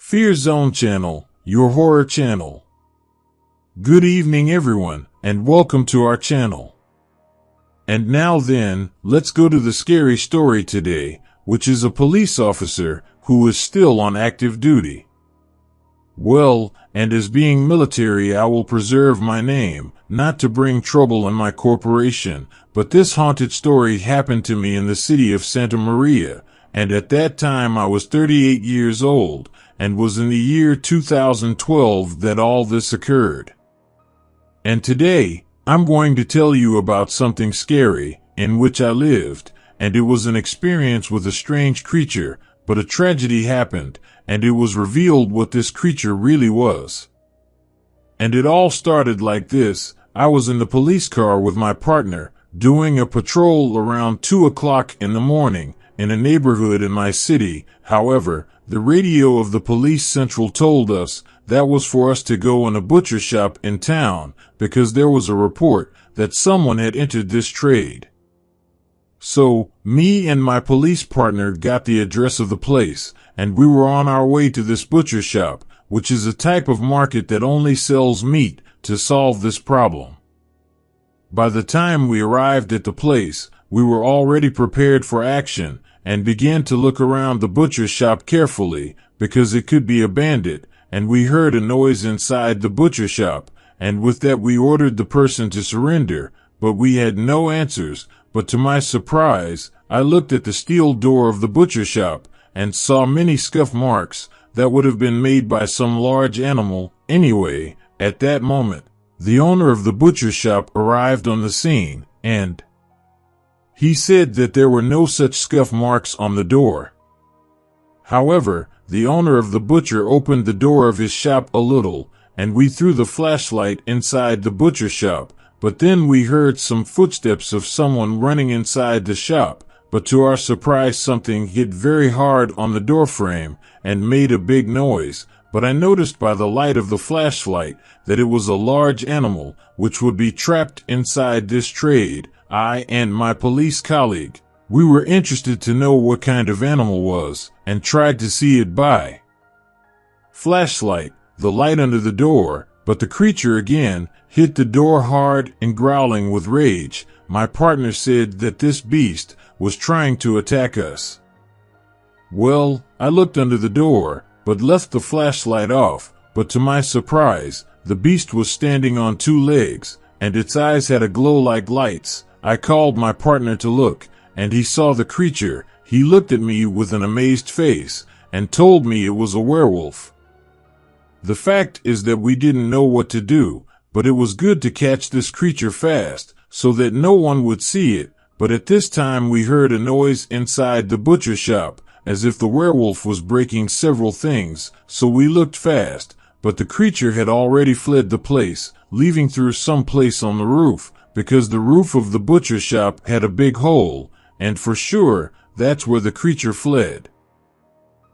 Fear Zone Channel, your horror channel. Good evening everyone, and welcome to our channel. And now then, let's go to the scary story today, which is a police officer who is still on active duty. Well, and as being military I will preserve my name, not to bring trouble in my corporation, but this haunted story happened to me in the city of Santa Maria, and at that time I was 38 years old, and was in the year 2012 that all this occurred. And today, I'm going to tell you about something scary, in which I lived, and it was an experience with a strange creature, but a tragedy happened, and it was revealed what this creature really was. And it all started like this. I was in the police car with my partner, doing a patrol around 2 o'clock in the morning, in a neighborhood in my city. However, the radio of the police central told us that was for us to go in a butcher shop in town, because there was a report that someone had entered this trade. So, me and my police partner got the address of the place, and we were on our way to this butcher shop, which is a type of market that only sells meat, to solve this problem. By the time we arrived at the place, we were already prepared for action, and began to look around the butcher shop carefully, because it could be a bandit, and we heard a noise inside the butcher shop, and with that we ordered the person to surrender, but we had no answers. But to my surprise, I looked at the steel door of the butcher shop, and saw many scuff marks that would have been made by some large animal. Anyway, at that moment, the owner of the butcher shop arrived on the scene, and he said that there were no such scuff marks on the door. However, the owner of the butcher opened the door of his shop a little, and we threw the flashlight inside the butcher shop, but then we heard some footsteps of someone running inside the shop, but to our surprise something hit very hard on the door frame and made a big noise. But I noticed by the light of the flashlight that it was a large animal which would be trapped inside this trade. I and my police colleague, we were interested to know what kind of animal was, and tried to see it by flashlight, the light under the door, but the creature again hit the door hard and growling with rage. My partner said that this beast was trying to attack us. Well, I looked under the door, but left the flashlight off, but to my surprise, the beast was standing on 2 legs, and its eyes had a glow like lights. I called my partner to look, and he saw the creature. He looked at me with an amazed face, and told me it was a werewolf. The fact is that we didn't know what to do, but it was good to catch this creature fast, so that no one would see it. But at this time we heard a noise inside the butcher shop, as if the werewolf was breaking several things, so we looked fast, but the creature had already fled the place, leaving through some place on the roof, because the roof of the butcher shop had a big hole, and for sure, that's where the creature fled.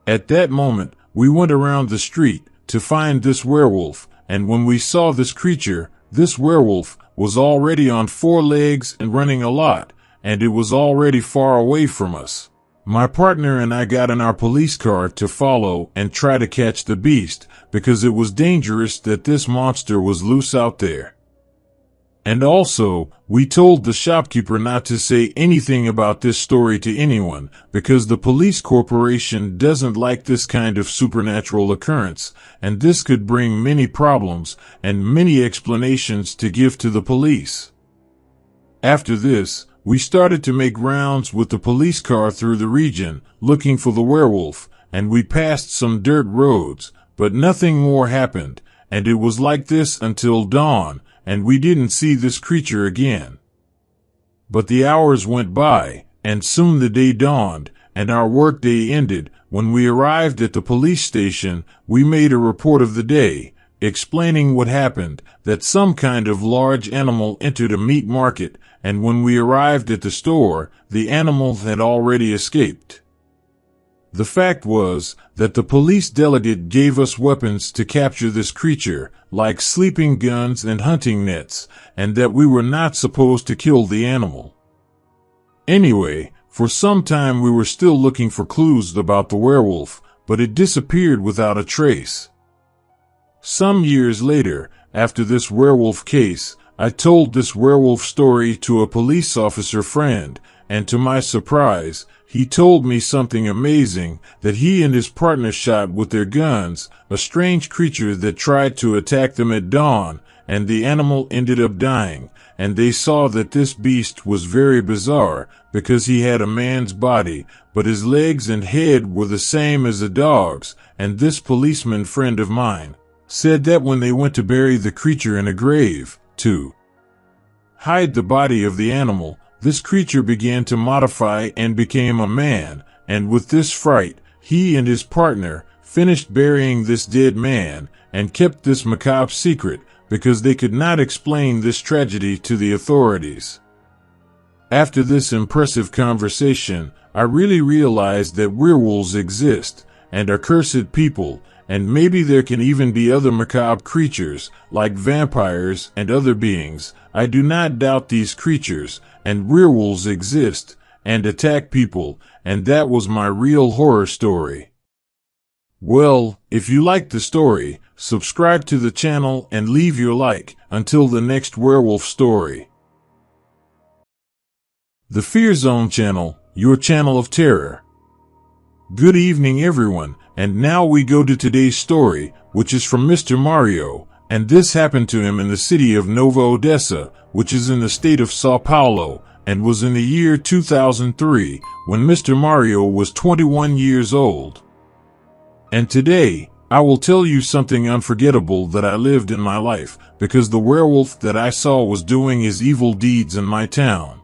At that moment, we went around the street to find this werewolf, and when we saw this creature, this werewolf was already on 4 legs and running a lot, and it was already far away from us. My partner and I got in our police car to follow and try to catch the beast, because it was dangerous that this monster was loose out there. And also, we told the shopkeeper not to say anything about this story to anyone, because the police corporation doesn't like this kind of supernatural occurrence, and this could bring many problems and many explanations to give to the police. After this, we started to make rounds with the police car through the region, looking for the werewolf, and we passed some dirt roads, but nothing more happened, and it was like this until dawn, and we didn't see this creature again. But the hours went by, and soon the day dawned, and our workday ended. When we arrived at the police station, we made a report of the day, explaining what happened, that some kind of large animal entered a meat market, and when we arrived at the store, the animal had already escaped. The fact was that the police delegate gave us weapons to capture this creature, like sleeping guns and hunting nets, and that we were not supposed to kill the animal. Anyway, for some time we were still looking for clues about the werewolf, but it disappeared without a trace. Some years later, after this werewolf case, I told this werewolf story to a police officer friend, and to my surprise, he told me something amazing, that he and his partner shot with their guns a strange creature that tried to attack them at dawn, and the animal ended up dying, and they saw that this beast was very bizarre, because he had a man's body, but his legs and head were the same as a dog's, and this policeman friend of mine said that when they went to bury the creature in a grave, to hide the body of the animal, this creature began to modify and became a man, and with this fright, he and his partner finished burying this dead man, and kept this macabre secret, because they could not explain this tragedy to the authorities. After this impressive conversation, I really realized that werewolves exist, and are cursed people, and maybe there can even be other macabre creatures, like vampires and other beings. I do not doubt these creatures, and werewolves exist, and attack people, and that was my real horror story. Well, if you liked the story, subscribe to the channel and leave your like. Until the next werewolf story. The Fear Zone channel, your channel of terror. Good evening everyone, and now we go to today's story, which is from Mr. Mario, and this happened to him in the city of Nova Odessa, which is in the state of Sao Paulo, and was in the year 2003, when Mr. Mario was 21 years old. And today, I will tell you something unforgettable that I lived in my life, because the werewolf that I saw was doing his evil deeds in my town.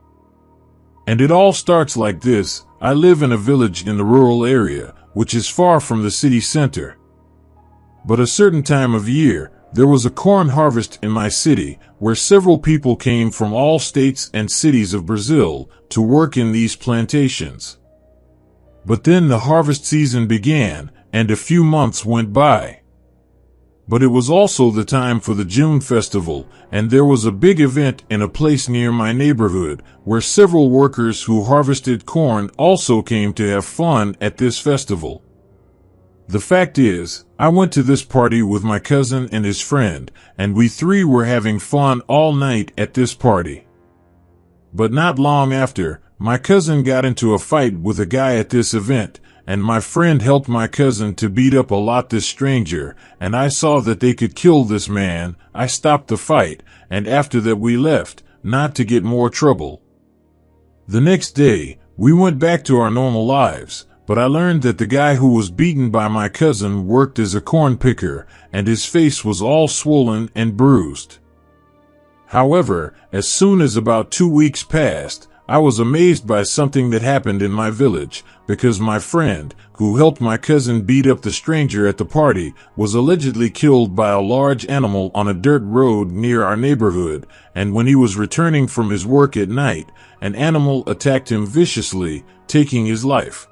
And it all starts like this. I live in a village in the rural area, which is far from the city center. But a certain time of year, there was a corn harvest in my city, where several people came from all states and cities of Brazil to work in these plantations. But then the harvest season began, and a few months went by. But it was also the time for the June festival, and there was a big event in a place near my neighborhood, where several workers who harvested corn also came to have fun at this festival. The fact is, I went to this party with my cousin and his friend, and we three were having fun all night at this party. But not long after, my cousin got into a fight with a guy at this event, and my friend helped my cousin to beat up a lot this stranger, and I saw that they could kill this man. I stopped the fight, and after that we left, not to get more trouble. The next day, we went back to our normal lives, but I learned that the guy who was beaten by my cousin worked as a corn picker, and his face was all swollen and bruised. However, as soon as about 2 weeks passed, I was amazed by something that happened in my village, because my friend, who helped my cousin beat up the stranger at the party, was allegedly killed by a large animal on a dirt road near our neighborhood, and when he was returning from his work at night, an animal attacked him viciously, taking his life.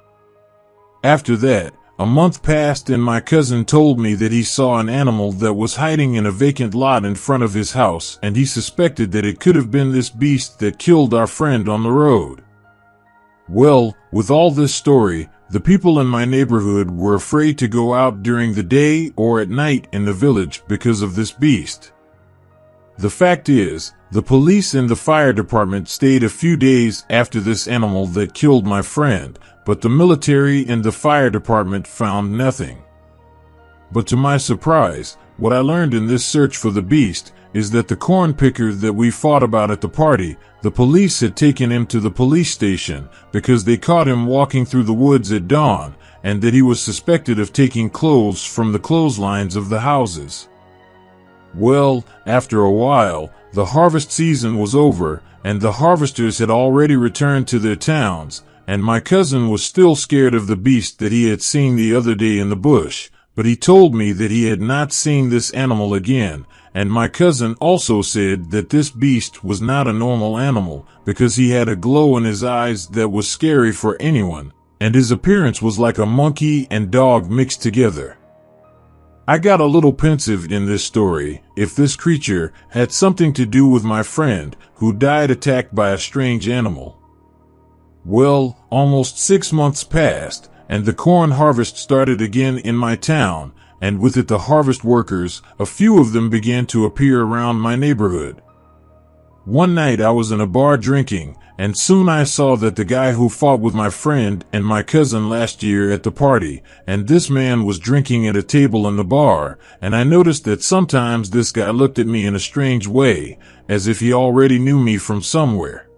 After that, a month passed and my cousin told me that he saw an animal that was hiding in a vacant lot in front of his house, and he suspected that it could have been this beast that killed our friend on the road. Well, with all this story, the people in my neighborhood were afraid to go out during the day or at night in the village because of this beast. The fact is, the police and the fire department stayed a few days after this animal that killed my friend, but the military and the fire department found nothing. But to my surprise, what I learned in this search for the beast is that the corn picker that we fought about at the party, the police had taken him to the police station because they caught him walking through the woods at dawn, and that he was suspected of taking clothes from the clotheslines of the houses. Well, after a while, the harvest season was over, and the harvesters had already returned to their towns, and my cousin was still scared of the beast that he had seen the other day in the bush, but he told me that he had not seen this animal again, and my cousin also said that this beast was not a normal animal, because he had a glow in his eyes that was scary for anyone, and his appearance was like a monkey and dog mixed together. I got a little pensive in this story, if this creature had something to do with my friend, who died attacked by a strange animal. Well, almost 6 months passed, and the corn harvest started again in my town, and with it the harvest workers, a few of them began to appear around my neighborhood. One night I was in a bar drinking, and soon I saw that the guy who fought with my friend and my cousin last year at the party, and this man was drinking at a table in the bar, and I noticed that sometimes this guy looked at me in a strange way, as if he already knew me from somewhere.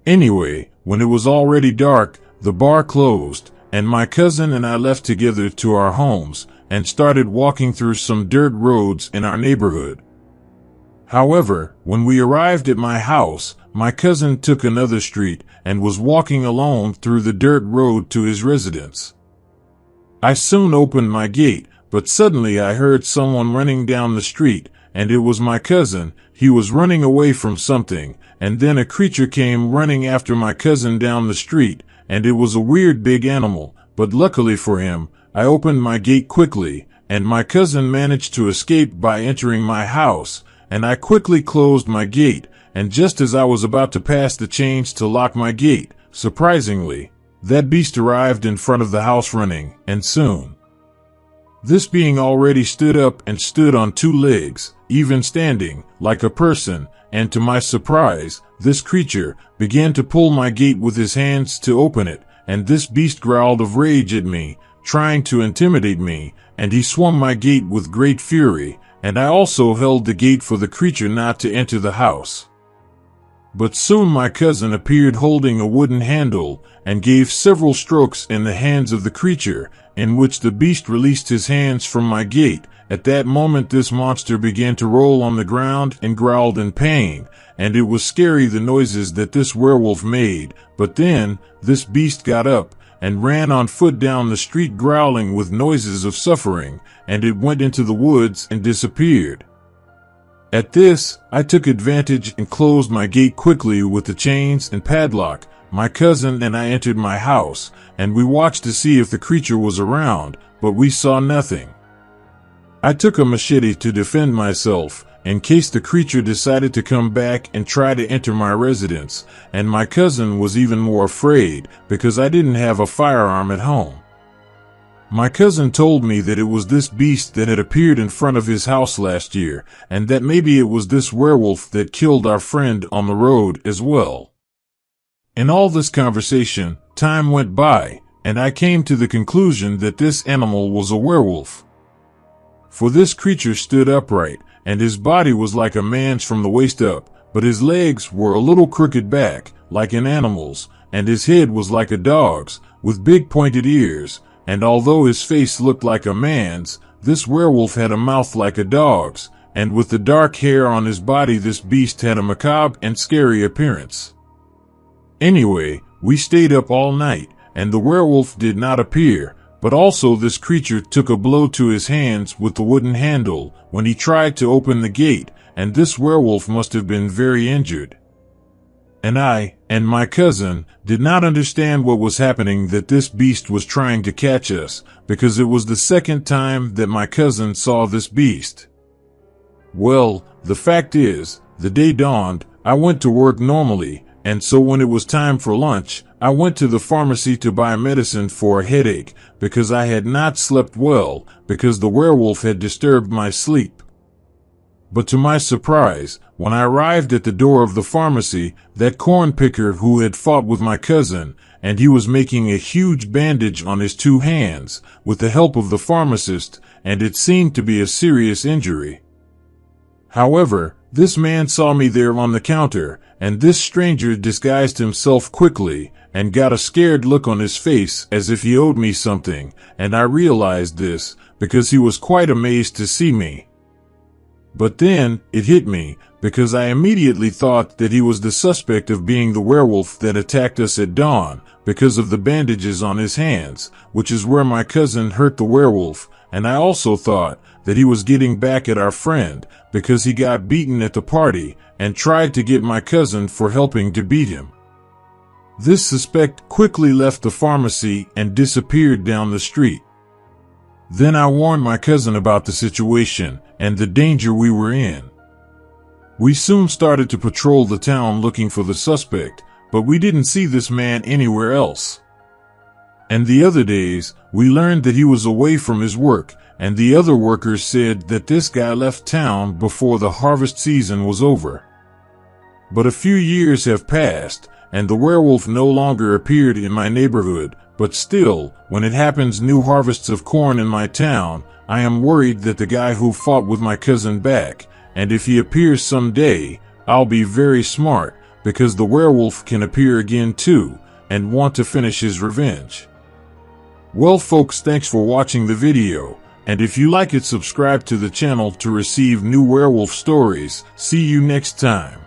Anyway, when it was already dark, the bar closed, and my cousin and I left together to our homes, and started walking through some dirt roads in our neighborhood. However, when we arrived at my house, my cousin took another street and was walking alone through the dirt road to his residence. I soon opened my gate, but suddenly I heard someone running down the street, and it was my cousin. He was running away from something, and then a creature came running after my cousin down the street, and it was a weird big animal, but luckily for him, I opened my gate quickly, and my cousin managed to escape by entering my house, and I quickly closed my gate, and just as I was about to pass the chains to lock my gate, surprisingly, that beast arrived in front of the house running, and soon. This being already stood up and stood on two legs, even standing, like a person, and to my surprise, this creature began to pull my gate with his hands to open it, and this beast growled of rage at me, trying to intimidate me, and he swung my gate with great fury, and I also held the gate for the creature not to enter the house. But soon my cousin appeared holding a wooden handle, and gave several strokes in the hands of the creature, in which the beast released his hands from my gate. At that moment this monster began to roll on the ground and growled in pain, and it was scary the noises that this werewolf made, but then, this beast got up, and ran on foot down the street growling with noises of suffering, and it went into the woods and disappeared. At this, I took advantage and closed my gate quickly with the chains and padlock. My cousin and I entered my house, and we watched to see if the creature was around, but we saw nothing. I took a machete to defend myself, in case the creature decided to come back and try to enter my residence, and my cousin was even more afraid because I didn't have a firearm at home. My cousin told me that it was this beast that had appeared in front of his house last year, and that maybe it was this werewolf that killed our friend on the road as well. In all this conversation, time went by, and I came to the conclusion that this animal was a werewolf. For this creature stood upright, and his body was like a man's from the waist up, but his legs were a little crooked back, like an animal's, and his head was like a dog's, with big pointed ears, and although his face looked like a man's, this werewolf had a mouth like a dog's, and with the dark hair on his body this beast had a macabre and scary appearance. Anyway, we stayed up all night, and the werewolf did not appear, but also this creature took a blow to his hands with the wooden handle when he tried to open the gate, and this werewolf must have been very injured. And I, and my cousin, did not understand what was happening, that this beast was trying to catch us, because it was the second time that my cousin saw this beast. Well, the fact is, the day dawned, I went to work normally, and so when it was time for lunch, I went to the pharmacy to buy medicine for a headache, because I had not slept well, because the werewolf had disturbed my sleep. But to my surprise, when I arrived at the door of the pharmacy, that corn picker who had fought with my cousin, and he was making a huge bandage on his two hands, with the help of the pharmacist, and it seemed to be a serious injury. However, this man saw me there on the counter, and this stranger disguised himself quickly, and got a scared look on his face as if he owed me something, and I realized this, because he was quite amazed to see me. But then, it hit me, because I immediately thought that he was the suspect of being the werewolf that attacked us at dawn, because of the bandages on his hands, which is where my cousin hurt the werewolf, and I also thought that he was getting back at our friend, because he got beaten at the party, and tried to get my cousin for helping to beat him. This suspect quickly left the pharmacy and disappeared down the street. Then I warned my cousin about the situation and the danger we were in. We soon started to patrol the town looking for the suspect, but we didn't see this man anywhere else. And the other days, we learned that he was away from his work, and the other workers said that this guy left town before the harvest season was over. But a few years have passed, and the werewolf no longer appeared in my neighborhood, but still, when it happens new harvests of corn in my town, I am worried that the guy who fought with my cousin back, and if he appears someday, I'll be very smart, because the werewolf can appear again too, and want to finish his revenge. Well folks, thanks for watching the video, and if you like it, subscribe to the channel to receive new werewolf stories. See you next time.